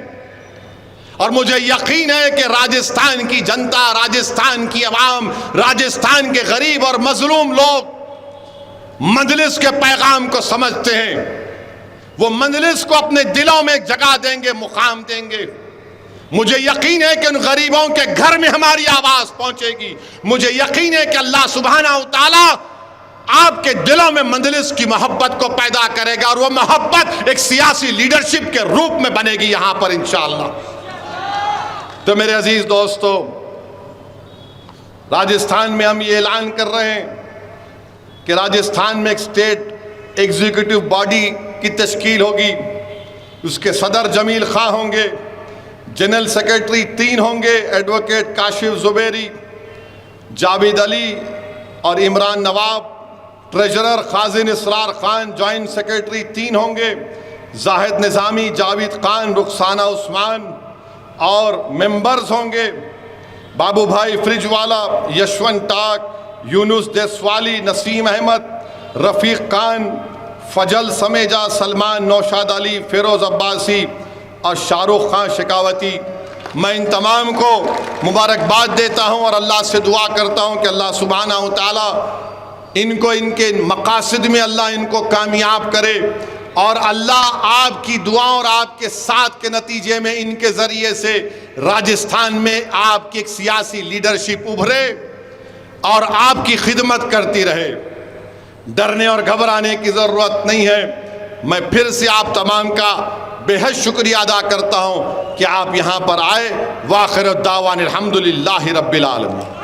और मुझे यकीन है कि राजस्थान की जनता, राजस्थान की आवाम, राजस्थान के गरीब और मजलूम लोग मजलिस के पैगाम को समझते हैं। वो मजलिस को अपने दिलों में जगह देंगे, मुकाम देंगे। मुझे यकीन है कि उन गरीबों के घर में हमारी आवाज पहुंचेगी। मुझे यकीन है कि अल्लाह सुब्हाना व तआला आपके दिलों में मजलिस की मोहब्बत को पैदा करेगा, और वो मोहब्बत एक सियासी लीडरशिप के रूप में बनेगी यहां पर इंशाअल्लाह। तो मेरे अजीज दोस्तों, राजस्थान में हम ये ऐलान कर रहे हैं कि राजस्थान में एक स्टेट एग्जीक्यूटिव बॉडी की तश्कील होगी। उसके सदर जमील खां होंगे, जनरल सेक्रेटरी 3 होंगे, एडवोकेट काशिफ जुबैरी, जावेद अली और इमरान नवाब, ट्रेजरर खाजिन इसरार खान, जॉइंट सेक्रेटरी 3 होंगे, जाहिद निज़ामी, जावेद खान, रुखसाना उस्मान, और मेंबर्स होंगे बाबू भाई फ्रिजवाला, यशवंत टाक, यूनुस देसवाली, नसीम अहमद, रफ़ीक खान, फजल समेजा, सलमान, नौशाद अली, फ़िरोज़ अब्बासी और शाहरुख खान शेखावती, मैं इन तमाम को मुबारकबाद देता हूँ और अल्लाह से दुआ करता हूँ कि अल्लाह सुब्हानहू तआला इनको इनके मकासद में अल्लाह इनको कामयाब करे और अल्लाह आपकी दुआओं और आपके साथ के नतीजे में इनके ज़रिए से राजस्थान में आपकी एक सियासी लीडरशिप उभरे और आपकी खिदमत करती रहे। डरने और घबराने की ज़रूरत नहीं है। मैं फिर से आप तमाम का बेहद शुक्रिया अदा करता हूँ कि आप यहाँ पर आए। वाखिर दावान अल्हम्दुलिल्लाहि रब्बिल आलमीन।